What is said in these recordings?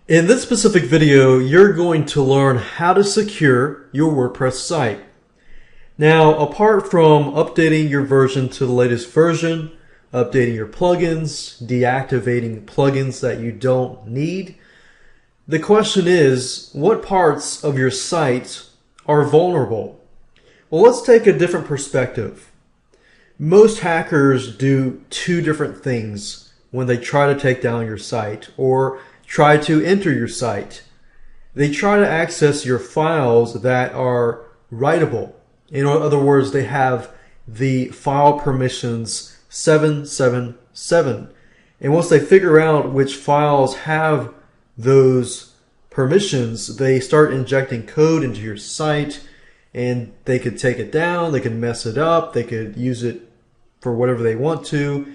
In this specific video, you're going to learn how to secure your WordPress site. Now, apart from updating your version to the latest version, updating your plugins, deactivating plugins that you don't need, the question is, what parts of your site are vulnerable? Well, let's take a different perspective. Most hackers do two different things when they try to take down your site or try to enter your site. They try to access your files that are writable. In other words, they have the file permissions 777. And once they figure out which files have those permissions, they start injecting code into your site, and they could take it down, they could mess it up, they could use it for whatever they want to,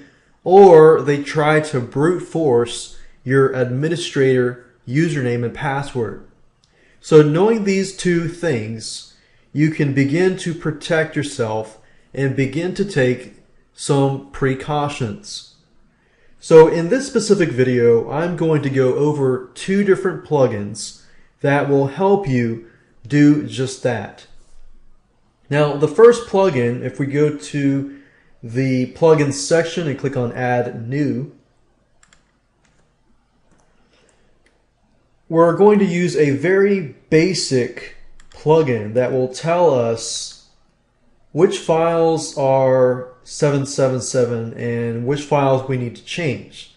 or they try to brute force your administrator username and password. So knowing these two things, you can begin to protect yourself and begin to take some precautions. So in this specific video, I'm going to go over two different plugins that will help you do just that. Now, the first plugin, if we go to the plugins section and click on Add New, we're going to use a very basic plugin that will tell us which files are 777 and which files we need to change.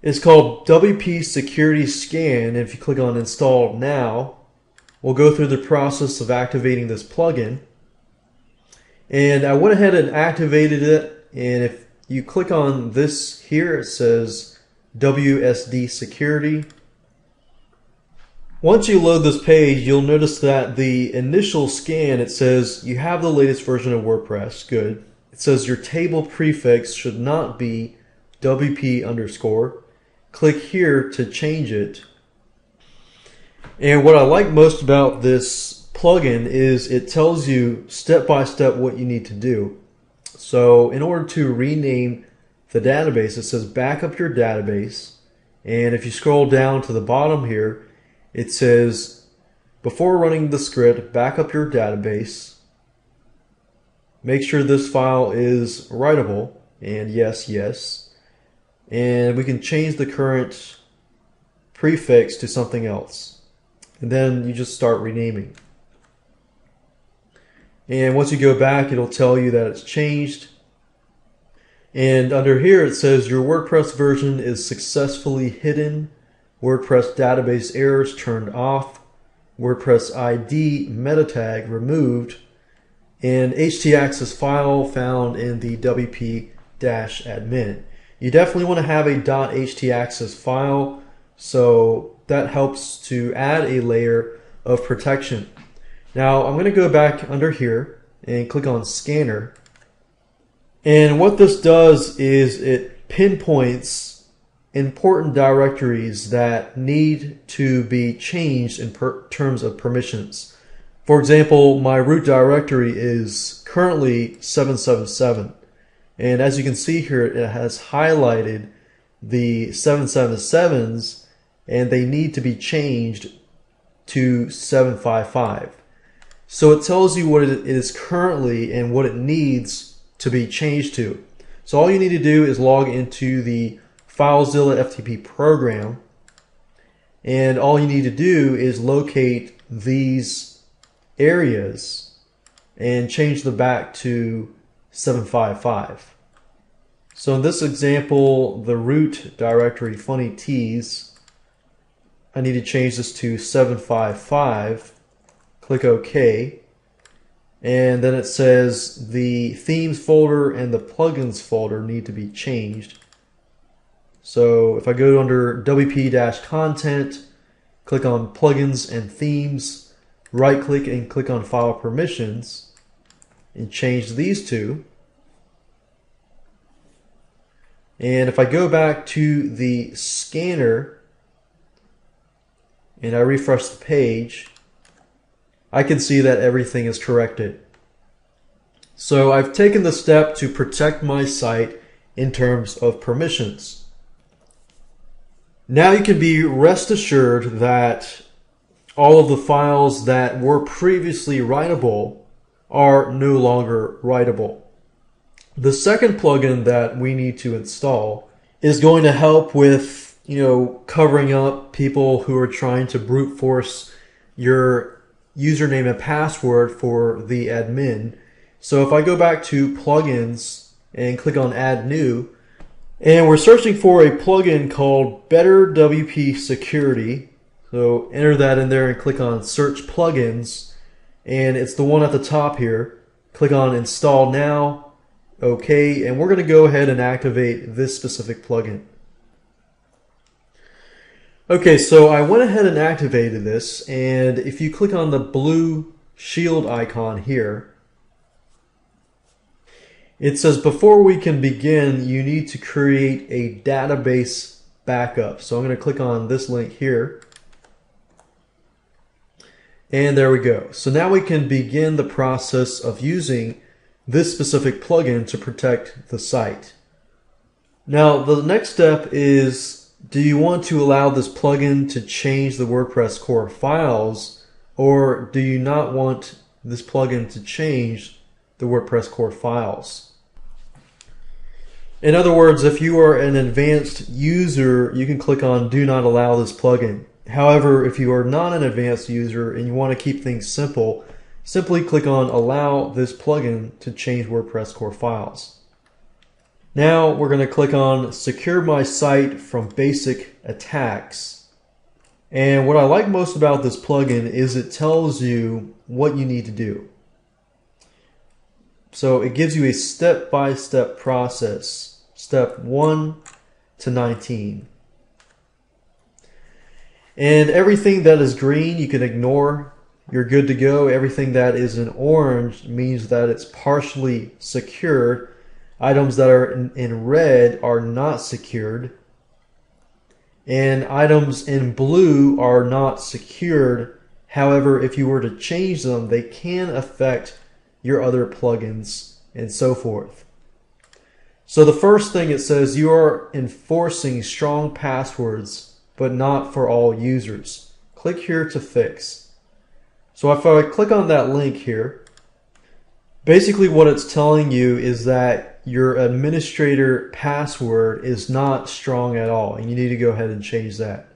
It's called WP Security Scan. If you click on Install Now, we'll go through the process of activating this plugin. And I went ahead and activated it, and if you click on this here, it says WSD Security. Once you load this page, you'll notice that the initial scan, it says you have the latest version of WordPress. Good. It says your table prefix should not be WP underscore. Click here to change it. And what I like most about this plugin is it tells you step by step what you need to do. So in order to rename the database, it says back up your database. And if you scroll down to the bottom here, it says, before running the script, back up your database. Make sure this file is writable, and yes, yes. And we can change the current prefix to something else. And then you just start renaming. And once you go back, it'll tell you that it's changed. And under here it says your WordPress version is successfully hidden. WordPress database errors turned off, WordPress ID meta tag removed, and htaccess file found in the wp-admin. You definitely want to have a .htaccess file, so that helps to add a layer of protection. Now I'm going to go back under here and click on Scanner, and what this does is it pinpoints important directories that need to be changed in terms of permissions. For example, my root directory is currently 777, and as you can see here, it has highlighted the 777s, and they need to be changed to 755. So it tells you what it is currently and what it needs to be changed to. So all you need to do is log into the FileZilla FTP program, and all you need to do is locate these areas and change them back to 755. So in this example, the root directory funny teas, I need to change this to 755. Click OK, and then it says the themes folder and the plugins folder need to be changed. So if I go under WP-content, click on plugins and themes, right click and click on file permissions and change these two. And if I go back to the scanner and I refresh the page, I can see that everything is corrected. So I've taken the step to protect my site in terms of permissions. Now you can be rest assured that all of the files that were previously writable are no longer writable. The second plugin that we need to install is going to help with, covering up people who are trying to brute force your username and password for the admin. So if I go back to plugins and click on add new, and we're searching for a plugin called Better WP Security. So enter that in there and click on search plugins, and it's the one at the top here. Click on install now. Okay, and we're going to go ahead and activate this specific plugin. Okay, so I went ahead and activated this, and if you click on the blue shield icon here, it says before we can begin, you need to create a database backup. So I'm going to click on this link here. And there we go. So now we can begin the process of using this specific plugin to protect the site. Now, the next step is, do you want to allow this plugin to change the WordPress core files, or do you not want this plugin to change the WordPress core files? In other words, if you are an advanced user, you can click on do not allow this plugin. However, if you are not an advanced user and you want to keep things simple, simply click on allow this plugin to change WordPress core files. Now we're going to click on secure my site from basic attacks. And what I like most about this plugin is it tells you what you need to do. So it gives you a step-by-step process, step 1 to 19. And everything that is green you can ignore. You're good to go. Everything that is in orange means that it's partially secured. Items that are in red are not secured. And items in blue are not secured. However, if you were to change them, they can affect your other plugins and so forth. So the first thing it says, you are enforcing strong passwords but not for all users. Click here to fix. So if I click on that link here, basically what it's telling you is that your administrator password is not strong at all, and you need to go ahead and change that.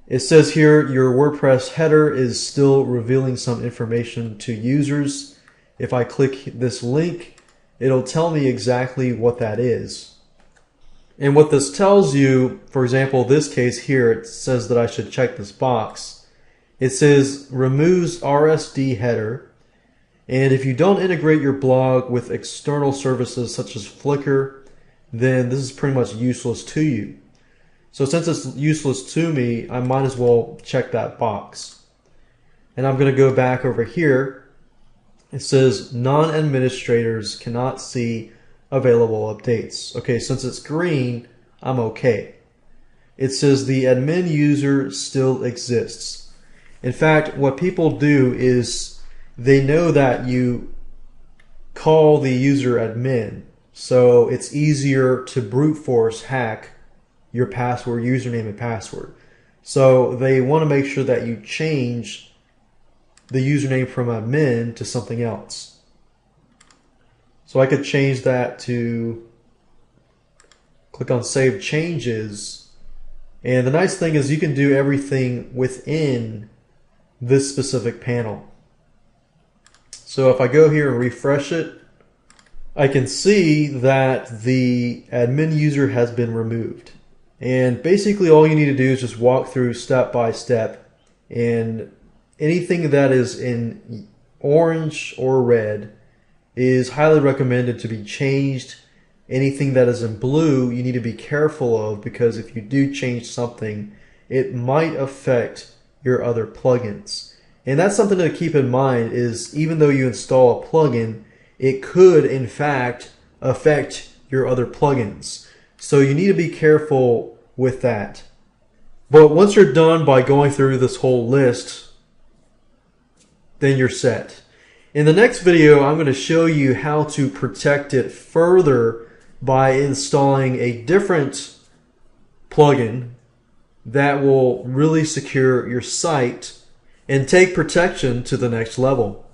It says here your WordPress header is still revealing some information to users. If I click this link, it'll tell me exactly what that is. And what this tells you, for example, this case here, it says that I should check this box. It says removes RSD header. And if you don't integrate your blog with external services such as Flickr, then this is pretty much useless to you. So since it's useless to me, I might as well check that box. And I'm going to go back over here. It says non-administrators cannot see available updates. Okay, since it's green, I'm okay. It says the admin user still exists. In fact, what people do is they know that you call the user admin, so it's easier to brute force hack your password, username and password. So they want to make sure that you change the username from admin to something else. So I could change that to, click on Save Changes. And the nice thing is you can do everything within this specific panel. So if I go here and refresh it, I can see that the admin user has been removed. And basically all you need to do is just walk through step by step, and anything that is in orange or red is highly recommended to be changed. Anything that is in blue you need to be careful of, because if you do change something, it might affect your other plugins. And that's something to keep in mind, is even though you install a plugin, it could in fact affect your other plugins. So you need to be careful with that. But once you're done by going through this whole list, then you're set. In the next video, I'm going to show you how to protect it further by installing a different plugin that will really secure your site and take protection to the next level.